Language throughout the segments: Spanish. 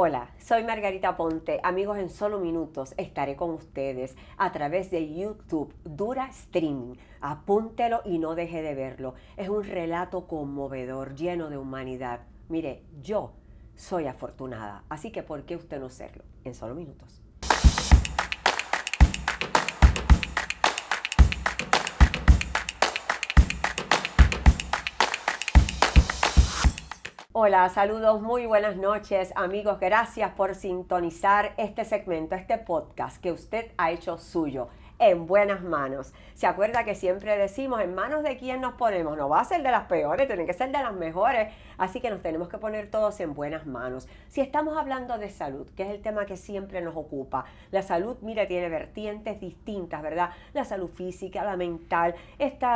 Hola, soy Margarita Ponte. Amigos, en solo minutos estaré con ustedes a través de YouTube, Dura Streaming. Apúntelo y no deje de verlo. Es un relato conmovedor, lleno de humanidad. Mire, yo soy afortunada, así que ¿por qué usted no serlo? En solo minutos. Hola, saludos, muy buenas noches, amigos. Gracias por sintonizar este segmento, este podcast que usted ha hecho suyo. En buenas manos. ¿Se acuerda que siempre decimos en manos de quién nos ponemos? No va a ser de las peores, tienen que ser de las mejores. Así que nos tenemos que poner todos en buenas manos. Si estamos hablando de salud, que es el tema que siempre nos ocupa, la salud, mira, tiene vertientes distintas, ¿verdad? La salud física, la mental,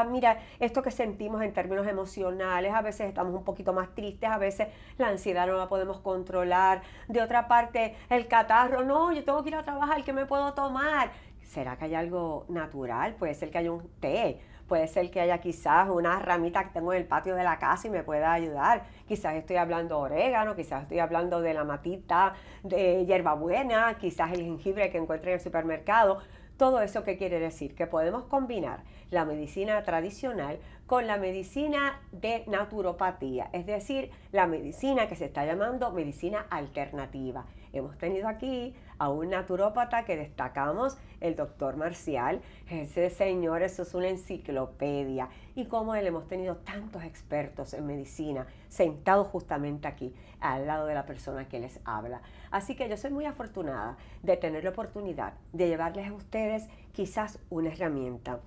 mira, esto que sentimos en términos emocionales, a veces estamos un poquito más tristes, a veces la ansiedad no la podemos controlar. De otra parte, el catarro, no, yo tengo que ir a trabajar, ¿qué me puedo tomar? ¿Será que hay algo natural? Puede ser que haya un té, puede ser que haya quizás una ramita que tengo en el patio de la casa y me pueda ayudar. Quizás estoy hablando de orégano, quizás estoy hablando de la matita de hierbabuena, quizás el jengibre que encuentre en el supermercado. Todo eso, ¿qué quiere decir? Que podemos combinar la medicina tradicional con la medicina de naturopatía, es decir, la medicina que se está llamando medicina alternativa. Hemos tenido aquí a un naturópata que destacamos, el doctor Marcial. Ese señor, eso es una enciclopedia. Y como él, hemos tenido tantos expertos en medicina sentados justamente aquí, al lado de la persona que les habla. Así que yo soy muy afortunada de tener la oportunidad de llevarles a ustedes quizás una herramienta.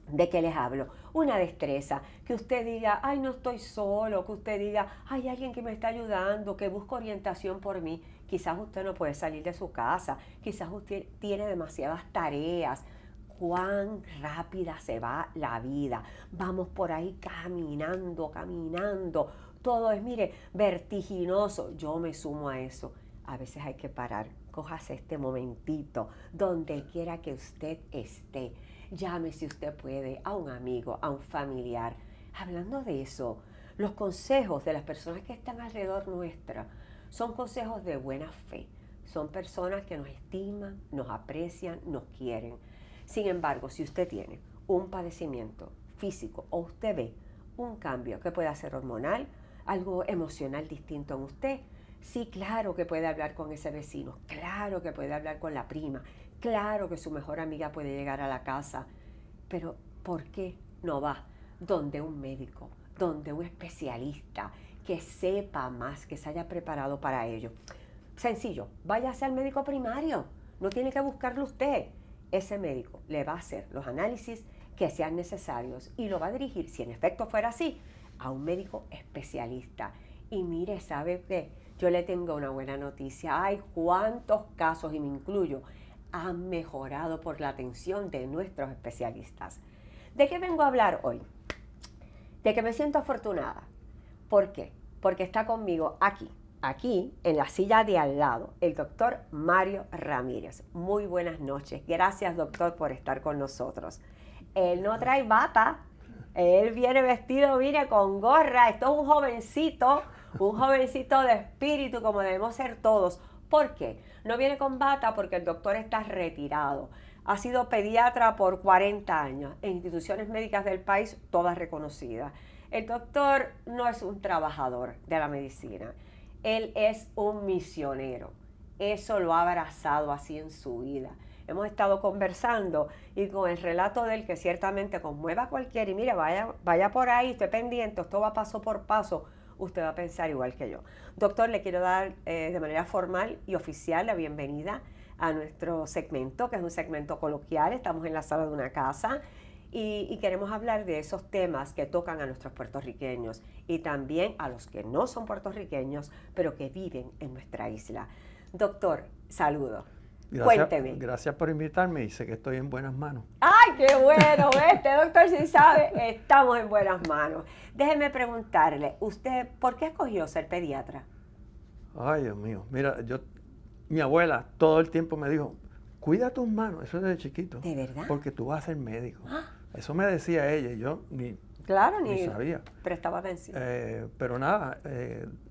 ¿De qué les hablo? Una destreza, que usted diga, ay, no estoy solo, que usted diga, hay alguien que me está ayudando, que busca orientación por mí. Quizás usted no puede salir de su casa, quizás usted tiene demasiadas tareas. Cuán rápida se va la vida. Vamos por ahí caminando, caminando. Todo es, mire, vertiginoso. Yo me sumo a eso. A veces hay que parar. Cójase este momentito, donde quiera que usted esté. Llame si usted puede a un amigo, a un familiar. Hablando de eso, los consejos de las personas que están alrededor nuestra son consejos de buena fe. Son personas que nos estiman, nos aprecian, nos quieren. Sin embargo, si usted tiene un padecimiento físico o usted ve un cambio que pueda ser hormonal, algo emocional distinto en usted, sí, claro que puede hablar con ese vecino, claro que puede hablar con la prima, claro que su mejor amiga puede llegar a la casa, pero ¿por qué no va donde un médico, donde un especialista que sepa más, que se haya preparado para ello? Sencillo, váyase al médico primario, no tiene que buscarlo usted. Ese médico le va a hacer los análisis que sean necesarios y lo va a dirigir, si en efecto fuera así, a un médico especialista. Y mire, ¿sabe qué? Yo le tengo una buena noticia. Hay cuántos casos, y me incluyo, han mejorado por la atención de nuestros especialistas. ¿De qué vengo a hablar hoy? De que me siento afortunada. ¿Por qué? Porque está conmigo aquí, en la silla de al lado, el doctor Mario Ramírez. Muy buenas noches. Gracias, doctor, por estar con nosotros. Él no trae bata, él viene vestido, mire, con gorra. Esto es un jovencito de espíritu, como debemos ser todos. ¿Por qué? No viene con bata porque el doctor está retirado. Ha sido pediatra por 40 años en instituciones médicas del país, todas reconocidas. El doctor no es un trabajador de la medicina. Él es un misionero. Eso lo ha abrazado así en su vida. Hemos estado conversando y con el relato de él, que ciertamente conmueva a cualquiera, y mire, vaya por ahí, esté pendiente, esto va paso por paso, usted va a pensar igual que yo. Doctor, le quiero dar de manera formal y oficial la bienvenida a nuestro segmento, que es un segmento coloquial. Estamos en la sala de una casa y queremos hablar de esos temas que tocan a nuestros puertorriqueños y también a los que no son puertorriqueños, pero que viven en nuestra isla. Doctor, saludo. Cuénteme. Gracias por invitarme y sé que estoy en buenas manos. ¡Ay, qué bueno! Este doctor sí sabe, estamos en buenas manos. Déjeme preguntarle, ¿usted por qué escogió ser pediatra? Ay, Dios mío. Mira, mi abuela todo el tiempo me dijo, cuida tus manos, eso desde chiquito. ¿De verdad? Porque tú vas a ser médico. Eso me decía ella y yo ni sabía. Prestaba atención. Pero nada,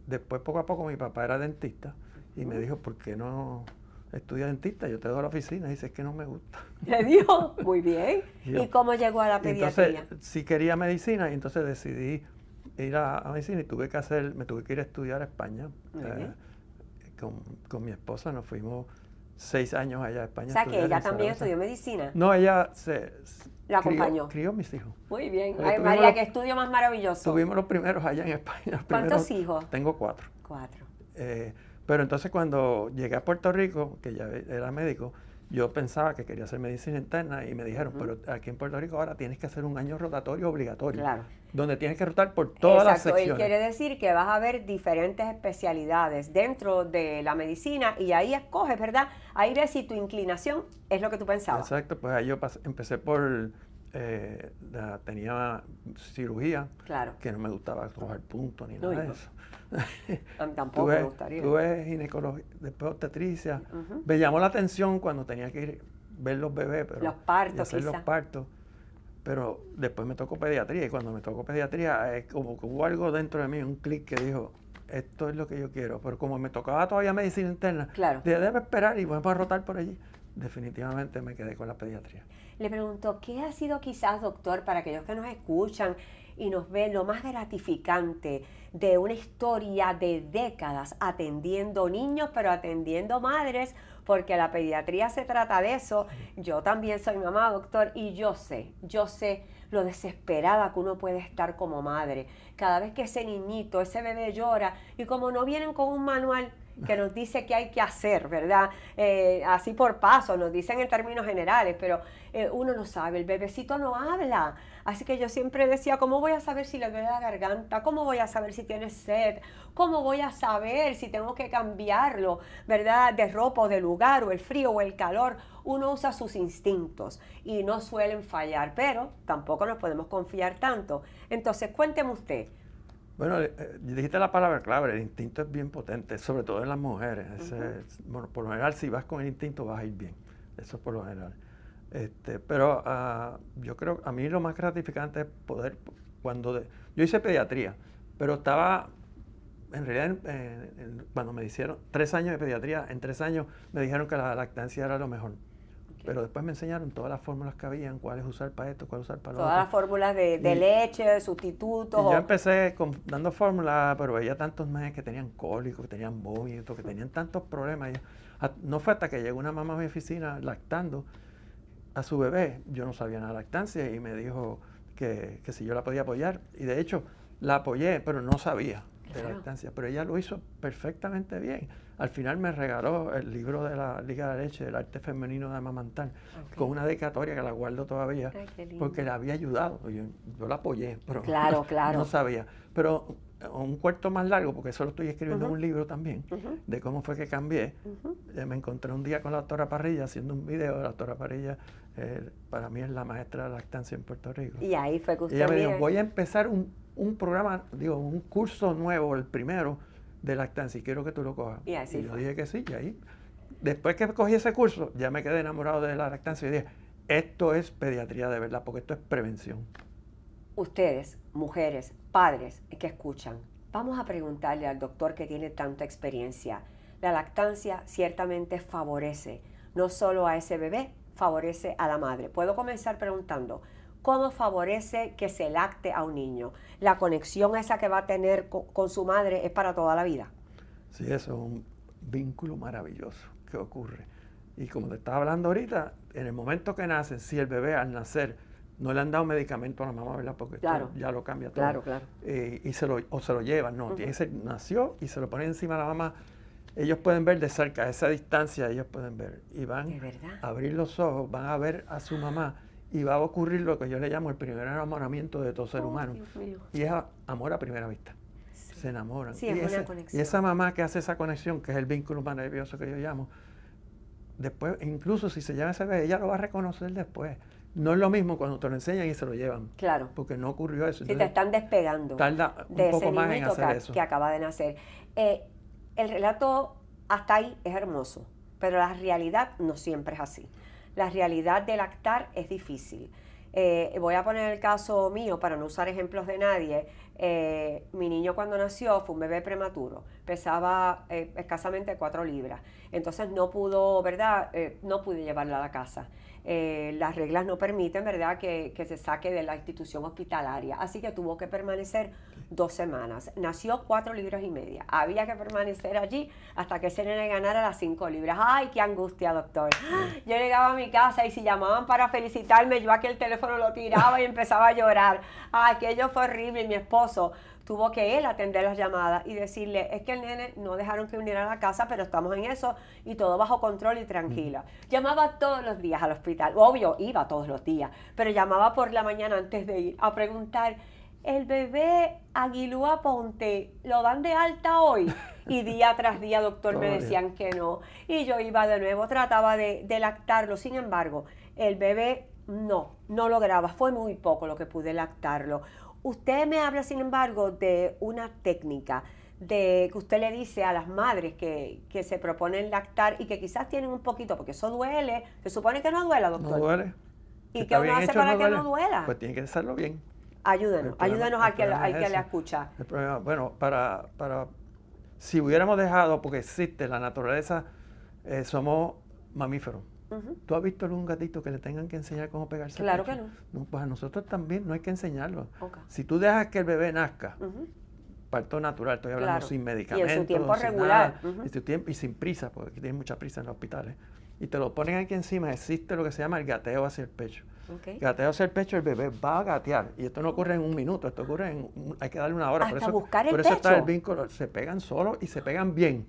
después poco a poco mi papá era dentista y me dijo, ¿por qué no estudias dentista? Yo te doy a la oficina. Y dice, es que no me gusta. Le dijo, muy bien. Y ¿Y cómo llegó a la pediatría? Entonces, sí quería medicina y entonces decidí ir a medicina y me tuve que ir a estudiar a España. Con mi esposa nos fuimos 6 años allá a España. O sea, que ella también estudió medicina. No, ella la acompañó. Crió mis hijos. Muy bien. Ay, María, qué estudio más maravilloso. Tuvimos los primeros allá en España. ¿Cuántos hijos? Tengo 4. 4. Pero entonces cuando llegué a Puerto Rico, que ya era médico, yo pensaba que quería hacer medicina interna y me dijeron, pero aquí en Puerto Rico ahora tienes que hacer un año rotatorio obligatorio. Claro. Donde tienes que rotar por todas las secciones. Exacto, y quiere decir que vas a ver diferentes especialidades dentro de la medicina y ahí escoges, ¿verdad? Ahí ves si tu inclinación es lo que tú pensabas. Exacto, pues ahí yo empecé por, tenía cirugía, claro, que no me gustaba coger puntos ni nada de eso. A mí tampoco me gustaría. Tuve ginecología, después obstetricia. Me llamó la atención cuando tenía que ir ver los bebés, pero los partos, hacer los partos. Pero después me tocó pediatría y cuando me tocó pediatría, como que hubo algo dentro de mí, un clic que dijo, esto es lo que yo quiero. Pero como me tocaba todavía medicina interna, claro, debe esperar y vamos a rotar por allí. Definitivamente me quedé con la pediatría. Le pregunto, ¿qué ha sido quizás, doctor, para aquellos que nos escuchan y nos ven, lo más gratificante de una historia de décadas atendiendo niños, pero atendiendo madres? Porque la pediatría se trata de eso. Yo también soy mamá, doctor, y yo sé lo desesperada que uno puede estar como madre. Cada vez que ese niñito, ese bebé llora, y como no vienen con un manual que nos dice qué hay que hacer, ¿verdad? Así por paso, nos dicen en términos generales, pero uno no sabe, el bebecito no habla. Así que yo siempre decía, ¿cómo voy a saber si le duele la garganta? ¿Cómo voy a saber si tiene sed? ¿Cómo voy a saber si tengo que cambiarlo, ¿verdad? De ropa o de lugar, o el frío o el calor. Uno usa sus instintos y no suelen fallar, pero tampoco nos podemos confiar tanto. Entonces, cuénteme usted. Bueno, dijiste la palabra clave, el instinto es bien potente, sobre todo en las mujeres. Bueno, por lo general, si vas con el instinto vas a ir bien, eso es por lo general. Pero yo creo, a mí lo más gratificante es poder, yo hice pediatría, pero estaba, en realidad, cuando me hicieron 3 años de pediatría, en 3 años me dijeron que la lactancia era lo mejor. Pero después me enseñaron todas las fórmulas que habían, cuáles usar para esto, cuáles usar para lo otro. Todas las fórmulas de leche, de sustitutos. Y yo empecé dando fórmulas, pero veía tantos meses que tenían cólicos, que tenían vómitos, que tenían tantos problemas. No fue hasta que llegó una mamá a mi oficina lactando a su bebé. Yo no sabía nada de lactancia y me dijo que si yo la podía apoyar. Y de hecho, la apoyé, pero no sabía de lactancia. Pero ella lo hizo perfectamente bien. Al final me regaló el libro de la Liga de la Leche, el arte femenino de amamantar, con una dedicatoria que la guardo todavía, porque le había ayudado. Yo la apoyé, pero no sabía. Pero un cuarto más largo, porque eso lo estoy escribiendo en un libro también, de cómo fue que cambié. Me encontré un día con la doctora Parrilla haciendo un video. La doctora Parrilla para mí es la maestra de lactancia en Puerto Rico. Y ahí fue que usted ella me dijo, voy a empezar un programa, un curso nuevo, el primero, de lactancia, y quiero que tú lo cojas. Y yo dije que sí, y ahí, después que cogí ese curso, ya me quedé enamorado de la lactancia y dije, esto es pediatría de verdad, porque esto es prevención. Ustedes, mujeres, padres que escuchan, vamos a preguntarle al doctor que tiene tanta experiencia. La lactancia ciertamente favorece, no solo a ese bebé, favorece a la madre. Puedo comenzar preguntando, ¿cómo favorece que se lacte a un niño? ¿La conexión esa que va a tener con su madre es para toda la vida? Sí, eso es un vínculo maravilloso que ocurre. Y como te estaba hablando ahorita, en el momento que nace, si el bebé al nacer no le han dado medicamento a la mamá, ¿verdad? Porque esto ya lo cambia todo. Claro. Y se lo llevan, no, tiene que ser, nació y se lo ponen encima a la mamá. Ellos pueden ver de cerca, a esa distancia ellos pueden ver. Y van a abrir los ojos, van a ver a su mamá. Y va a ocurrir lo que yo le llamo el primer enamoramiento de todo ser humano. Y es amor a primera vista. Sí. Se enamoran. Sí, es una conexión. Y esa mamá que hace esa conexión, que es el vínculo maravilloso que yo llamo, después, incluso si se llama ese bebé, ella lo va a reconocer después. No es lo mismo cuando te lo enseñan y se lo llevan. Claro. Porque no ocurrió eso. Si te están despegando tarda un poco más en hacer eso. Que acaba de nacer. El relato hasta ahí es hermoso, pero la realidad no siempre es así. La realidad de lactar es difícil. Voy a poner el caso mío para no usar ejemplos de nadie. Mi niño cuando nació fue un bebé prematuro, pesaba escasamente 4 libras, entonces no pudo, ¿verdad? No pude llevarla a la casa. Las reglas no permiten, ¿verdad?, que se saque de la institución hospitalaria, así que tuvo que permanecer 2 semanas. Nació 4 libras y media. Había que permanecer allí hasta que ese nene ganara las 5 libras. ¡Ay, qué angustia, doctor! Yo llegaba a mi casa y si llamaban para felicitarme, yo aquel teléfono lo tiraba y empezaba a llorar. ¡Ay, aquello fue horrible! Y mi esposo tuvo que él atender las llamadas y decirle, es que el nene no dejaron que viniera a la casa, pero estamos en eso y todo bajo control y tranquila. Llamaba todos los días al hospital. Obvio, iba todos los días, pero llamaba por la mañana antes de ir a preguntar, el bebé Aguilúa Ponte, ¿lo dan de alta hoy? Y día tras día, doctor, me decían que no. Y yo iba de nuevo, trataba de lactarlo. Sin embargo, el bebé no lograba. Fue muy poco lo que pude lactarlo. Usted me habla, sin embargo, de una técnica de que usted le dice a las madres que se proponen lactar y que quizás tienen un poquito, porque eso duele. Se supone que no duela, doctor. No duele. ¿Y qué uno hace para que no duela? Pues tiene que hacerlo bien. Ayúdanos al que la escucha. El problema, bueno, si hubiéramos dejado, porque existe la naturaleza, somos mamíferos. ¿Tú has visto algún gatito que le tengan que enseñar cómo pegarse? Claro que no. No, pues a nosotros también no hay que enseñarlo. Okay. Si tú dejas que el bebé nazca, parto natural, estoy hablando sin medicamentos. Y en su tiempo regular. Y sin prisa, porque aquí tienen mucha prisa en los hospitales. Y te lo ponen aquí encima, existe lo que se llama el gateo hacia el pecho. Okay. Gateo hacia el pecho, el bebé va a gatear. Y esto no ocurre en 1 minuto, esto ocurre hay que darle 1 hora. Hasta por eso, buscar el por eso pecho. está el vínculo, se pegan solos y se pegan bien.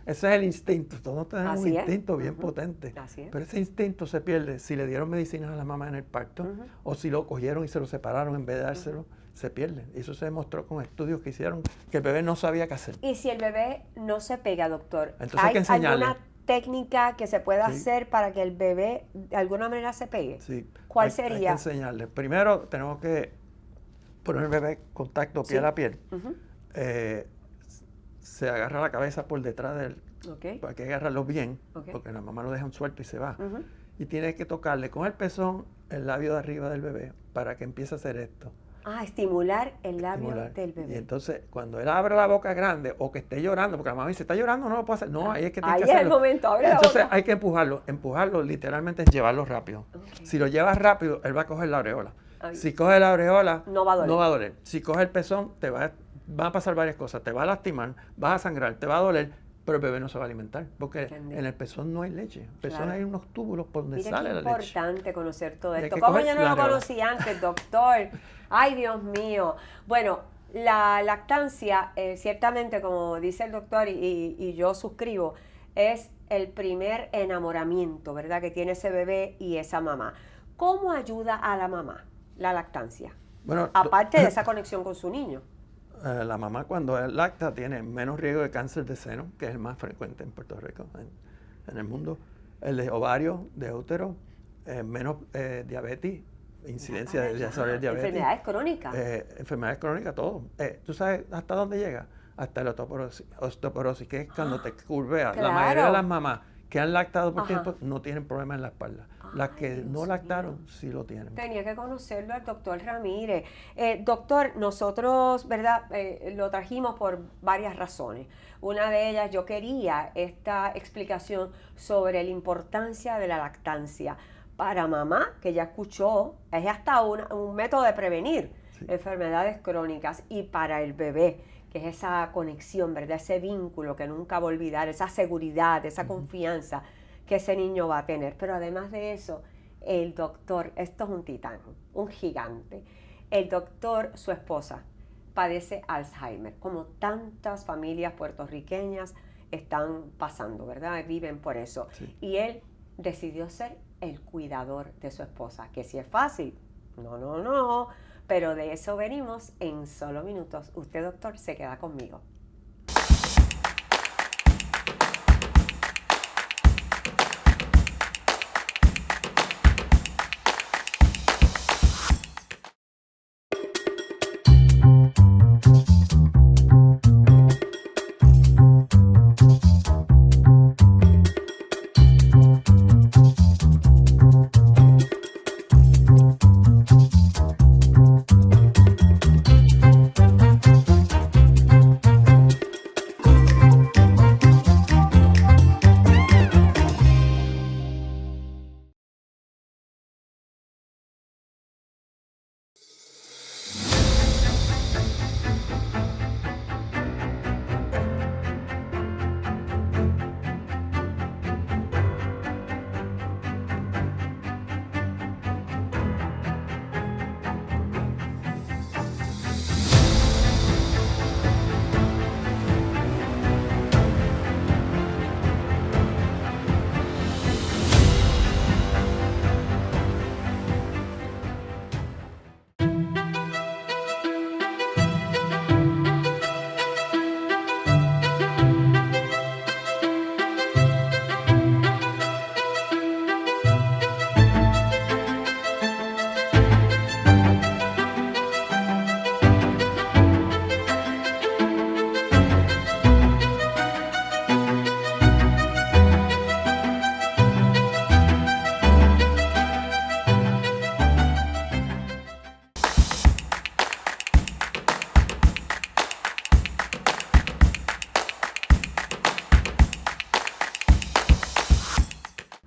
Ese es el instinto, todos tenemos un instinto bien potente. Así es. Pero ese instinto se pierde si le dieron medicinas a la mamá en el parto o si lo cogieron y se lo separaron en vez de dárselo, se pierde. Y eso se demostró con estudios que hicieron, que el bebé no sabía qué hacer. Y si el bebé no se pega, doctor, entonces hay que enseñarle. ¿Alguna técnica que se pueda hacer para que el bebé de alguna manera se pegue? Sí. ¿Cuál sería? Hay que enseñarle. Primero tenemos que poner el bebé contacto piel a piel. Se agarra la cabeza por detrás de él. Hay que agarrarlo bien, porque la mamá lo deja un suelto y se va. Y tiene que tocarle con el pezón el labio de arriba del bebé para que empiece a hacer esto. Estimular el labio del bebé. Y entonces, cuando él abre la boca grande o que esté llorando, porque la mamá dice, ¿está llorando? No lo puedo hacer. No, ahí es que tiene que hacerlo. Ahí es el momento, abre la boca. Entonces hay que empujarlo. Empujarlo literalmente es llevarlo rápido. Si lo llevas rápido, él va a coger la aureola. Si coge la aureola, no va a doler. Si coge el pezón, van a pasar varias cosas. Te va a lastimar, vas a sangrar, te va a doler, pero el bebé no se va a alimentar, porque en el pezón no hay leche. En el pezón hay unos túbulos por donde sale la leche. Es importante conocer todo esto. ¿Cómo yo no lo conocí antes, doctor? Ay, Dios mío. Bueno, la lactancia, ciertamente, como dice el doctor, y yo suscribo, es el primer enamoramiento, ¿verdad?, que tiene ese bebé y esa mamá. ¿Cómo ayuda a la mamá la lactancia? Bueno, aparte de esa conexión con su niño. La mamá cuando es lacta tiene menos riesgo de cáncer de seno, que es el más frecuente en Puerto Rico, en el mundo. El de ovario, de útero, menos diabetes, incidencia de diabetes. Enfermedades crónicas. Enfermedades crónicas, todo. ¿Tú sabes hasta dónde llega? Hasta la osteoporosis, que es cuando te curveas. Claro. La mayoría de las mamás que han lactado por tiempo no tienen problemas en la espalda. Las que no lactaron sí lo tienen. Tenía que conocerlo al doctor Ramírez. Doctor, nosotros, ¿verdad?, lo trajimos por varias razones. Una de ellas, yo quería esta explicación sobre la importancia de la lactancia. Para mamá, que ya escuchó, es hasta un método de prevenir enfermedades crónicas. Y para el bebé, que es esa conexión, ¿verdad?, ese vínculo que nunca va a olvidar, esa seguridad, esa confianza que ese niño va a tener. Pero además de eso, el doctor, esto es un titán, un gigante. El doctor, su esposa, padece Alzheimer, como tantas familias puertorriqueñas están pasando, ¿verdad? Viven por eso. Sí. Y él decidió ser el cuidador de su esposa, que si es fácil, no, pero de eso venimos en solo minutos. Usted, doctor, se queda conmigo.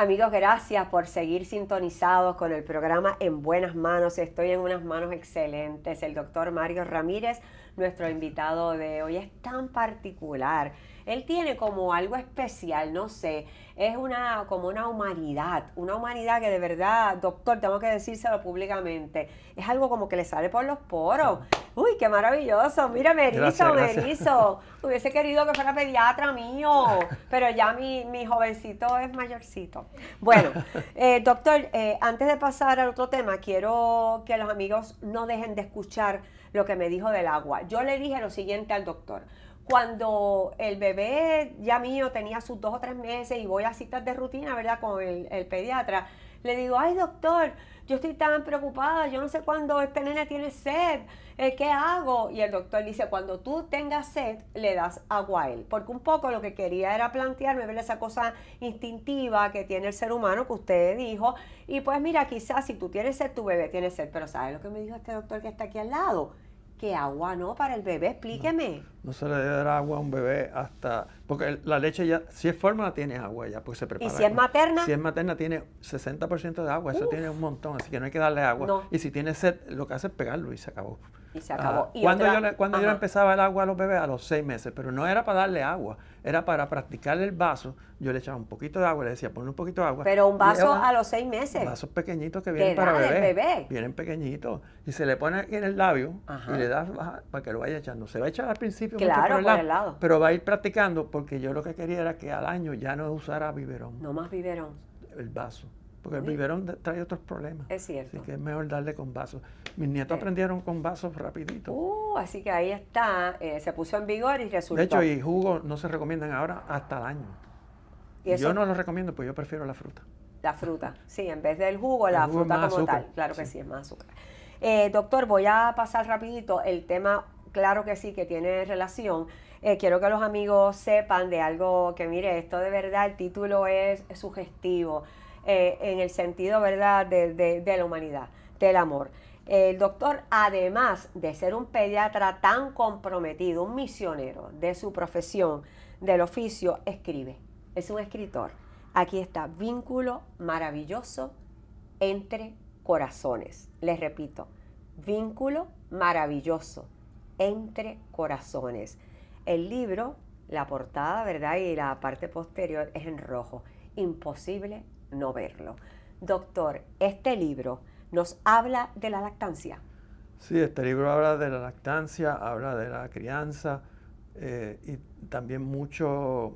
Amigos, gracias por seguir sintonizados con el programa En Buenas Manos. Estoy en unas manos excelentes. El doctor Mario Ramírez, nuestro invitado de hoy, es tan particular. Él tiene como algo especial, no sé, es como una humanidad que de verdad, doctor, tengo que decírselo públicamente, es algo como que le sale por los poros. Uy, qué maravilloso, mira, me erizo. Hubiese querido que fuera pediatra mío, pero ya mi jovencito es mayorcito. Bueno, doctor, antes de pasar al otro tema, quiero que los amigos no dejen de escuchar lo que me dijo del agua. Yo le dije lo siguiente al doctor. Cuando el bebé ya mío tenía sus 2 o 3 meses y voy a citas de rutina, ¿verdad? Con el pediatra, le digo, ay doctor, yo estoy tan preocupada, yo no sé cuándo este nene tiene sed, ¿qué hago? Y el doctor dice, cuando tú tengas sed, le das agua a él. Porque un poco lo que quería era plantearme, ver esa cosa instintiva que tiene el ser humano, que usted dijo, y pues mira, quizás si tú tienes sed, tu bebé tiene sed, pero ¿sabes lo que me dijo este doctor que está aquí al lado? Que agua no para el bebé, explíqueme. No se le debe dar agua a un bebé hasta... Porque la leche ya, si es fórmula, tiene agua ya, porque se prepara. ¿Y si es materna? Si es materna, tiene 60% de agua, eso tiene un montón, así que no hay que darle agua. No. Y si tiene sed, lo que hace es pegarlo y se acabó. Y se acabó. Cuando yo le empezaba el agua a los bebés, a los 6 meses, pero no era para darle agua, era para practicarle el vaso. Yo le echaba un poquito de agua, le decía, ponle un poquito de agua. Pero un vaso a los 6 meses. Vasos pequeñitos que vienen para bebé. Vienen pequeñitos. Y se le pone aquí en el labio y le das para que lo vaya echando. Se va a echar al principio claro, mucho por el lado, pero va a ir practicando, porque yo lo que quería era que al año ya no usara biberón. No más biberón. El vaso. Porque el biberón trae otros problemas. Es cierto. Así que es mejor darle con vasos. Mis nietos aprendieron con vasos rapidito. Así que ahí está, se puso en vigor y resultó. De hecho, y jugos no se recomiendan ahora hasta el año. ¿Y yo no los recomiendo, pues yo prefiero la fruta. La fruta, sí, en vez del jugo, la fruta como azúcar. Tal. Claro que sí, es más azúcar. Doctor, voy a pasar rapidito el tema, claro que sí, que tiene relación. Quiero que los amigos sepan de algo que, mire, esto de verdad, el título es sugestivo. En el sentido, ¿verdad?, de la humanidad, del amor. El doctor, además de ser un pediatra tan comprometido, un misionero de su profesión, del oficio, escribe. Es un escritor. Aquí está, vínculo maravilloso entre corazones. Les repito, vínculo maravilloso entre corazones. El libro, la portada, ¿verdad?, y la parte posterior es en rojo. Imposible no verlo. Doctor, este libro nos habla de la lactancia. Sí, este libro habla de la lactancia, habla de la crianza y también muchos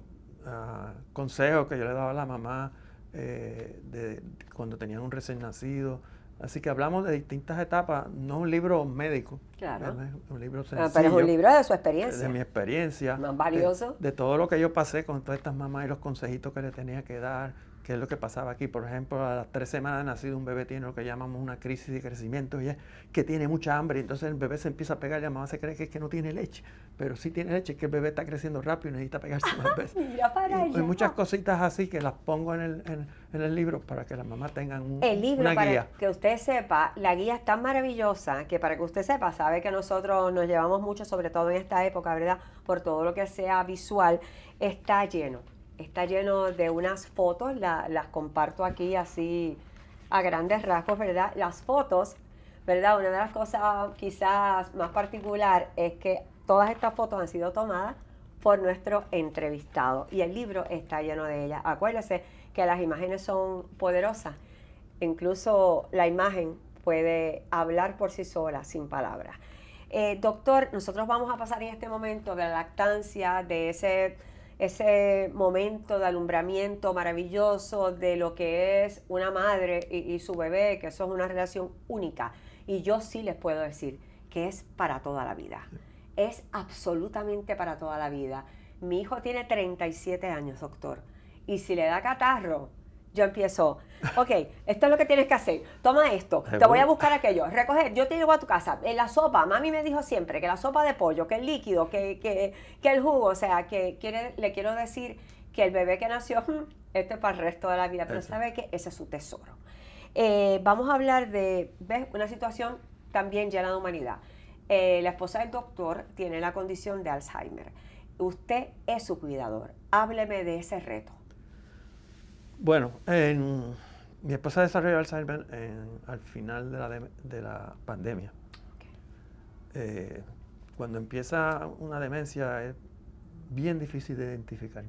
consejos que yo le daba a la mamá de cuando tenían un recién nacido. Así que hablamos de distintas etapas, no un libro médico, claro, un libro sencillo. Pero es un libro de su experiencia. De mi experiencia. Más valioso. De todo lo que yo pasé con todas estas mamás y los consejitos que le tenía que dar, qué es lo que pasaba aquí. Por ejemplo, a las 3 semanas de nacido un bebé tiene lo que llamamos una crisis de crecimiento, y es que tiene mucha hambre, y entonces el bebé se empieza a pegar y la mamá se cree que es que no tiene leche, pero sí tiene leche, es que el bebé está creciendo rápido y necesita pegarse más veces. Mira para allá. Hay muchas cositas así que las pongo en el libro para que las mamás tengan el libro, una guía. Para que usted sepa, la guía es tan maravillosa que para que usted sepa, sabe que nosotros nos llevamos mucho, sobre todo en esta época, ¿verdad?, por todo lo que sea visual, está lleno de unas fotos, las comparto aquí así a grandes rasgos, ¿verdad? Las fotos, ¿verdad? Una de las cosas quizás más particular es que todas estas fotos han sido tomadas por nuestro entrevistado y el libro está lleno de ellas. Acuérdese que las imágenes son poderosas, incluso la imagen puede hablar por sí sola, sin palabras. Doctor, nosotros vamos a pasar en este momento de la lactancia, de ese momento de alumbramiento maravilloso de lo que es una madre y su bebé, que eso es una relación única. Y yo sí les puedo decir que es para toda la vida. Es absolutamente para toda la vida. Mi hijo tiene 37 años, doctor. Y si le da catarro, yo empiezo, ok, esto es lo que tienes que hacer, toma esto, te voy a buscar aquello, recoger, yo te llevo a tu casa, en la sopa, mami me dijo siempre que la sopa de pollo, que el líquido, que el jugo, o sea, le quiero decir que el bebé que nació, este es para el resto de la vida, pero sabe que ese es su tesoro. Vamos a hablar de, ¿ves?, una situación también llena de humanidad. La esposa del doctor tiene la condición de Alzheimer. Usted es su cuidador. Hábleme de ese reto. Bueno, mi esposa desarrolló Alzheimer al final de la pandemia. Cuando empieza una demencia es bien difícil de identificar.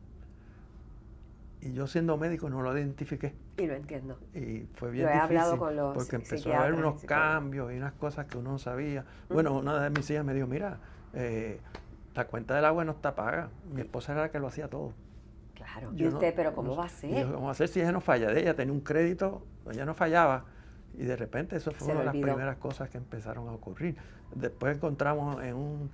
Y yo siendo médico no lo identifiqué. Y lo entiendo. Y fue bien Lo he difícil hablado con los porque empezó a haber psiquiatras unos y cambios y unas cosas que uno no sabía. Bueno, una de mis hijas me dijo, mira, la cuenta del agua no está paga. Mi esposa era la que lo hacía todo. Claro. ¿Y usted, pero cómo va a Y ser? yo, ¿cómo va a ser si ella no falla? Ella tenía un crédito, ella no fallaba. Y de repente eso fue una de las primeras cosas que empezaron a ocurrir. Después encontramos en un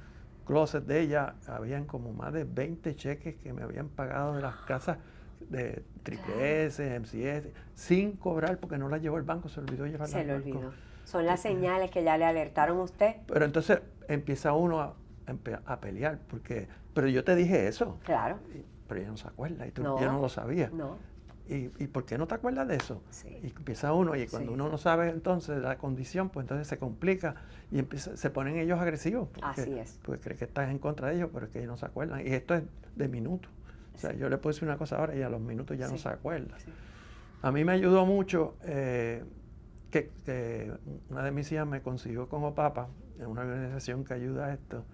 closet de ella, habían como más de 20 cheques que me habían pagado de las casas de Triple S, MCS, sin cobrar porque no la llevó el banco, se olvidó llevarla al banco. Se lo olvidó. Son las señales que ya le alertaron a usted. Pero entonces empieza uno a pelear, pero yo te dije eso. Claro. Pero ella no se acuerda y yo no lo sabía. No. ¿Y por qué no te acuerdas de eso? Sí. Y empieza uno, y cuando uno no sabe entonces la condición, pues entonces se complica y se ponen ellos agresivos. Así es. Porque cree que estás en contra de ellos, pero es que ellos no se acuerdan. Y esto es de minutos. O sea, yo le puedo decir una cosa ahora y a los minutos ya no se acuerda. Sí. A mí me ayudó mucho que una de mis hijas me consiguió como papa en una organización que ayuda a esto.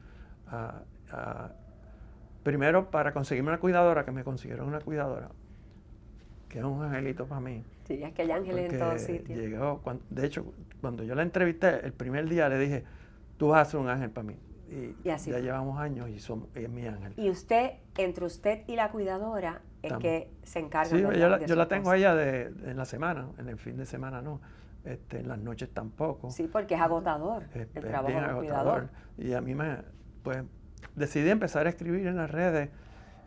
Primero, para conseguirme una cuidadora, que me consiguieron una cuidadora, que es un angelito para mí. Sí, es que hay ángeles en todos sitios. De hecho, cuando yo la entrevisté, el primer día le dije, tú vas a ser un ángel para mí. Y así ya llevamos años y es mi ángel. Y usted, entre usted y la cuidadora, es que se encarga de yo la tengo a ella en la semana, en el fin de semana no, en las noches tampoco. Sí, porque es agotador el trabajo del cuidador. Y a mí pues decidí empezar a escribir en las redes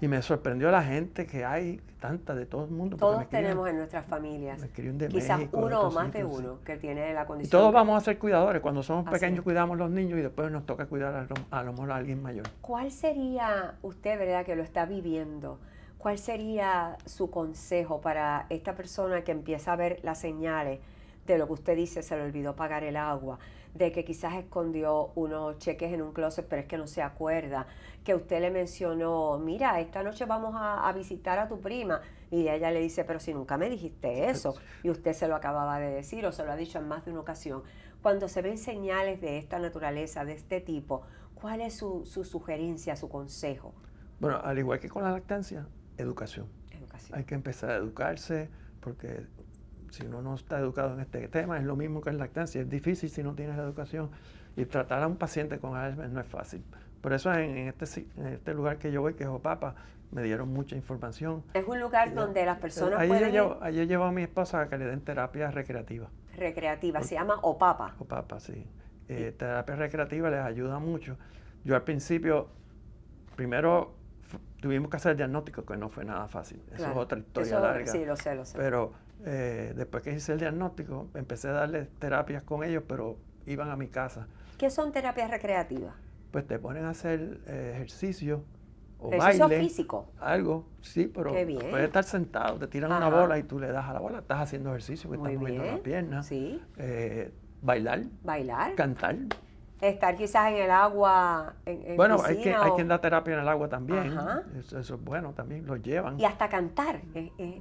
y me sorprendió la gente que hay, tanta de todo el mundo. Todos tenemos en nuestras familias, quizás México, uno o más de uno que tiene la condición. Y todos vamos a ser cuidadores. Cuando somos pequeños cuidamos a los niños y después nos toca cuidar a lo mejor a alguien mayor. ¿Cuál sería, usted, verdad, que lo está viviendo, cuál sería su consejo para esta persona que empieza a ver las señales de lo que usted dice, se le olvidó pagar el agua, de que quizás escondió unos cheques en un closet, pero es que no se acuerda, que usted le mencionó, mira, esta noche vamos a visitar a tu prima, y ella le dice, pero si nunca me dijiste eso, y usted se lo acababa de decir, o se lo ha dicho en más de una ocasión. Cuando se ven señales de esta naturaleza, de este tipo, ¿cuál es su sugerencia, su consejo? Bueno, al igual que con la lactancia, educación. Hay que empezar a educarse, porque si uno no está educado en este tema, es lo mismo que en lactancia. Es difícil si no tienes la educación. Y tratar a un paciente con Alzheimer no es fácil. Por eso en este lugar que yo voy, que es OPAPA, me dieron mucha información. Es un lugar donde las personas pueden Ahí yo llevo a mi esposa a que le den terapia recreativa. Recreativa, se llama OPAPA. OPAPA, sí. Terapia recreativa les ayuda mucho. Yo al principio, primero tuvimos que hacer el diagnóstico, que no fue nada fácil. Eso es otra historia larga. Sí, lo sé. Pero después que hice el diagnóstico, empecé a darles terapias con ellos, pero iban a mi casa. ¿Qué son terapias recreativas? Pues te ponen a hacer ejercicio o ¿Ejercicio baile. físico? Algo, sí, pero puedes estar sentado, te tiran una bola y tú le das a la bola, estás haciendo ejercicio, que estás moviendo la pierna. Sí. Bailar. Bailar. Cantar. Estar quizás en el agua, en bueno, piscina, hay quien da terapia en el agua también. Ajá. Eso es bueno, también lo llevan. Y hasta cantar.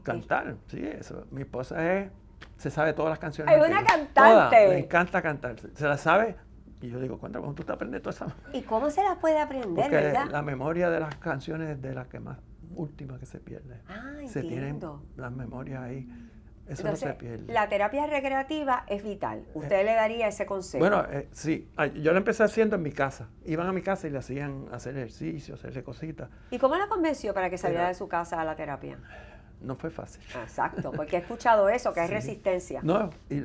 Cantar, sí, eso. Mi esposa se sabe todas las canciones. ¡Hay una cantante! Todas, le encanta cantar. Se las sabe. Y yo digo, ¿cómo tú te aprendes todas esas? ¿Y cómo se las puede aprender, porque verdad? La memoria de las canciones es de las que más últimas que se pierde. Se tienen las memorias ahí. Eso entonces, no se pierde. La terapia recreativa es vital. ¿Usted le daría ese consejo? Bueno, sí. Yo lo empecé haciendo en mi casa. Iban a mi casa y le hacían hacer ejercicio, hacerle cositas. ¿Y cómo la convenció para que saliera de su casa a la terapia? No fue fácil. Exacto, porque he escuchado eso, que hay resistencia. No, y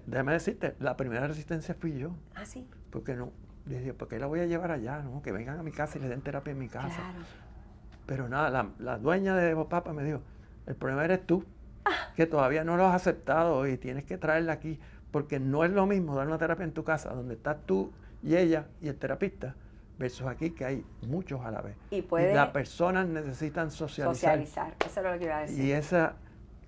déjame decirte, la primera resistencia fui yo. Ah, sí. Porque no, dije, ¿por qué la voy a llevar allá? No, que vengan a mi casa y le den terapia en mi casa. Claro. Pero nada, la dueña de OPAPA me dijo, el problema eres tú, que todavía no lo has aceptado y tienes que traerla aquí, porque no es lo mismo dar una terapia en tu casa, donde estás tú y ella y el terapista, versus aquí que hay muchos a la vez. Y las personas necesitan socializar. Eso es lo que iba a decir. Y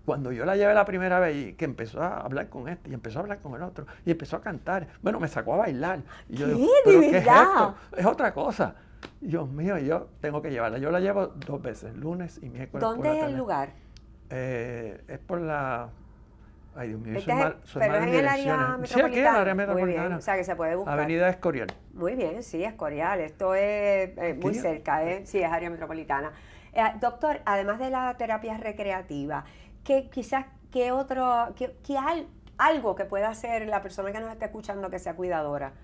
cuando yo la llevé la primera vez y que empezó a hablar con este y empezó a hablar con el otro y empezó a cantar, bueno, me sacó a bailar. Y yo digo, ¿pero qué es esto? Es otra cosa. Dios mío, yo tengo que llevarla. Yo la llevo 2 veces, lunes y miércoles. ¿Dónde es el lugar? Es por la... Ay, Dios mío, soy pero mal es en en el área direcciones. Sí, metropolitana. aquí en el área Muy bien, metropolitana. o sea que se puede buscar. Avenida Escorial. Muy bien, sí, Escorial. Esto es muy Aquí, cerca, sí, es área metropolitana. Doctor, además de la terapia recreativa, ¿qué otro, algo que pueda hacer la persona que nos está escuchando que sea cuidadora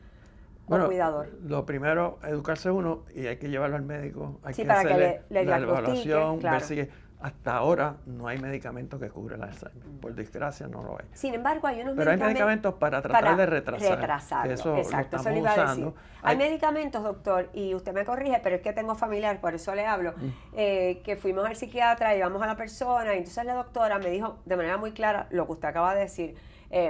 o cuidador? Lo primero, educarse uno y hay que llevarlo al médico. Hay Sí, que para hacerle que le la diagnostique, evaluación, claro. ver si hasta ahora no hay medicamento que cubra el Alzheimer. Por desgracia no lo hay. Sin embargo, hay unos Pero hay medicamentos medicamentos para tratar de retrasarlo. Que eso exacto, lo eso le estamos iba a usando. decir. Hay medicamentos, doctor, y usted me corrige, pero es que tengo familiar, por eso le hablo, que fuimos al psiquiatra, llevamos a la persona, y entonces la doctora me dijo de manera muy clara lo que usted acaba de decir.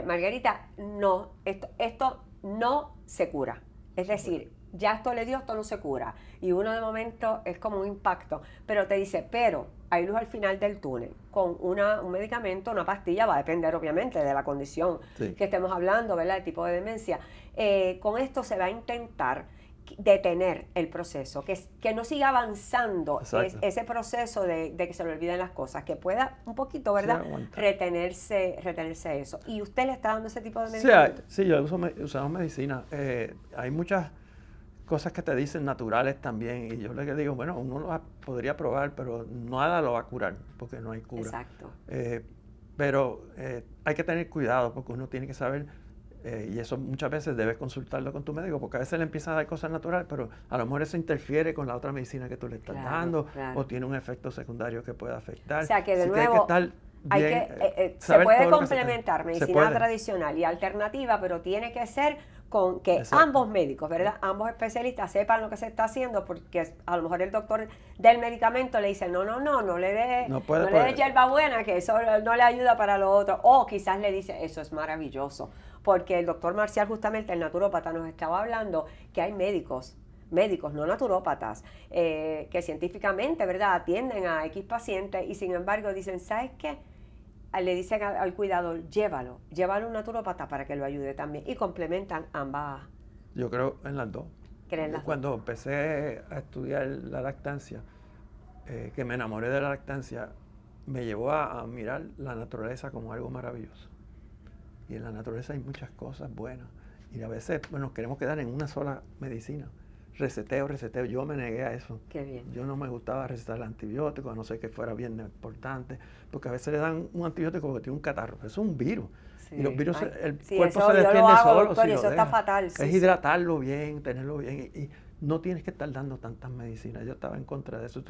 Margarita, no, esto no se cura. Es decir, ya esto le dio, esto no se cura. Y uno de momento es como un impacto, pero te dice, pero hay luz al final del túnel. Con un medicamento, una pastilla, va a depender obviamente de la condición que estemos hablando, ¿verdad? El tipo de demencia. Con esto se va a intentar detener el proceso, que no siga avanzando ese proceso de que se le olviden las cosas, que pueda un poquito, ¿verdad? Retenerse eso. ¿Y usted le está dando ese tipo de medicamentos? Sí, yo usamos medicina. Hay muchas cosas que te dicen naturales también, y yo le digo, bueno, uno lo podría probar, pero nada lo va a curar, porque no hay cura. Exacto. Pero hay que tener cuidado, porque uno tiene que saber, y eso muchas veces debes consultarlo con tu médico, porque a veces le empiezan a dar cosas naturales, pero a lo mejor eso interfiere con la otra medicina que tú le estás dando, o tiene un efecto secundario que puede afectar. O sea que de nuevo, se puede complementar medicina tradicional y alternativa, pero tiene que ser con que ambos médicos, ¿verdad? Ambos especialistas sepan lo que se está haciendo, porque a lo mejor el doctor del medicamento le dice, no le dé hierbabuena, que eso no le ayuda para lo otro. O quizás le dice, eso es maravilloso. Porque el doctor Marcial, justamente el naturópata, nos estaba hablando que hay médicos, no naturópatas, que científicamente, ¿verdad?, atienden a X pacientes y sin embargo dicen, ¿sabes qué? Le dicen al cuidador, llévalo a un naturópata para que lo ayude también, y complementan ambas. Yo creo en las dos. Cuando empecé a estudiar la lactancia, que me enamoré de la lactancia, me llevó a mirar la naturaleza como algo maravilloso. Y en la naturaleza hay muchas cosas buenas. Y a veces nos queremos quedar en una sola medicina. Receteo. Yo me negué a eso. Qué bien. Yo no me gustaba recetar el antibiótico, a no ser que fuera bien importante, porque a veces le dan un antibiótico porque tiene un catarro. Eso es un virus. Sí. Y los virus, el cuerpo se defiende solo. Doctor, si eso está fatal. Es hidratarlo bien, tenerlo bien. Y no tienes que estar dando tantas medicinas. Yo estaba en contra de eso.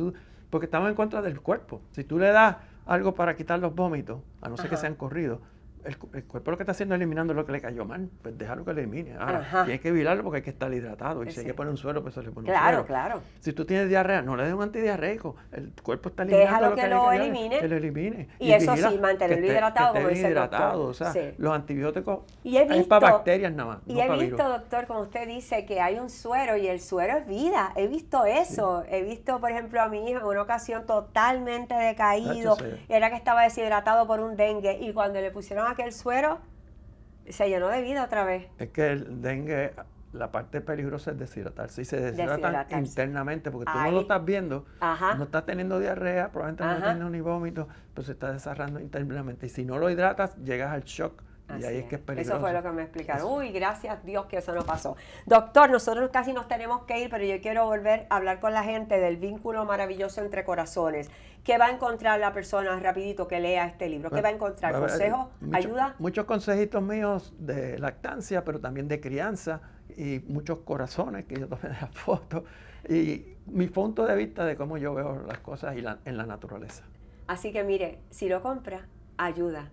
Porque estaba en contra del cuerpo. Si tú le das algo para quitar los vómitos, a no ser que sean corridos, el cuerpo lo que está haciendo es eliminando lo que le cayó mal, pues déjalo que lo elimine. Ahora, tienes que vigilarlo porque hay que estar hidratado. Y si hay que poner un suero, pues se le pone un suero. Claro. Si tú tienes diarrea, no le des un antidiarreico. El cuerpo está eliminando lo que lo elimine. Que lo elimine. Y eso sí, mantenerlo hidratado, como dice el doctor. O sea, los antibióticos es para bacterias nada más. Y he visto, doctor, como usted dice, que hay un suero y el suero es vida. He visto eso. Sí. He visto, por ejemplo, a mi hijo en una ocasión totalmente decaído. Era que estaba deshidratado por un dengue. Y cuando le pusieron aquel suero, se llenó de vida otra vez. Es que el dengue, la parte peligrosa es deshidratarse. Y se deshidratan internamente, porque tú no lo estás viendo, no estás teniendo diarrea, probablemente no estás teniendo ni vómito, pero se está desarrollando internamente. Y si no lo hidratas, llegas al shock. Y ahí es que es peligroso. Eso fue lo que me explicaron. Uy, gracias Dios que eso no pasó. Doctor, nosotros casi nos tenemos que ir, pero yo quiero volver a hablar con la gente del vínculo maravilloso entre corazones. ¿Qué va a encontrar la persona, rapidito, que lea este libro? ¿Qué va a encontrar? ¿Consejos? ¿Ayuda? Muchos consejitos míos de lactancia, pero también de crianza, y muchos corazones que yo tomé de las fotos, y mi punto de vista de cómo yo veo las cosas en la naturaleza. Así que mire, si lo compra, ayuda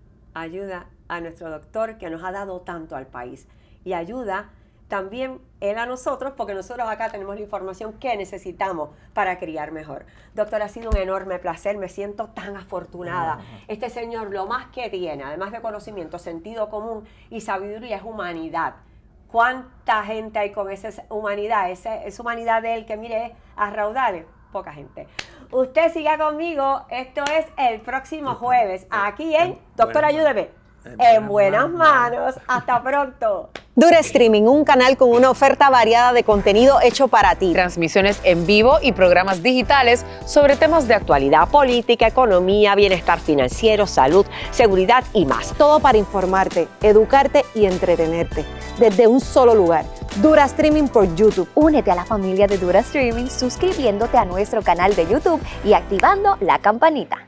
a nuestro doctor que nos ha dado tanto al país, y ayuda también él a nosotros, porque nosotros acá tenemos la información que necesitamos para criar mejor. Doctor, ha sido un enorme placer, me siento tan afortunada. Este señor lo más que tiene, además de conocimiento, sentido común y sabiduría, es humanidad. ¿Cuánta gente hay con esa humanidad? Esa humanidad de él que, mire, es a raudales. Poca gente. Usted siga conmigo, esto es el próximo jueves, aquí en Doctor Ayúdeme, en buenas manos. Hasta pronto. Dura Streaming, un canal con una oferta variada de contenido hecho para ti. Transmisiones en vivo y programas digitales sobre temas de Actualidad política, economía, bienestar financiero, salud, seguridad y más. Todo para informarte, educarte y entretenerte. Desde un solo lugar. Dura Streaming por YouTube. Únete a la familia de Dura Streaming suscribiéndote a nuestro canal de YouTube y activando la campanita.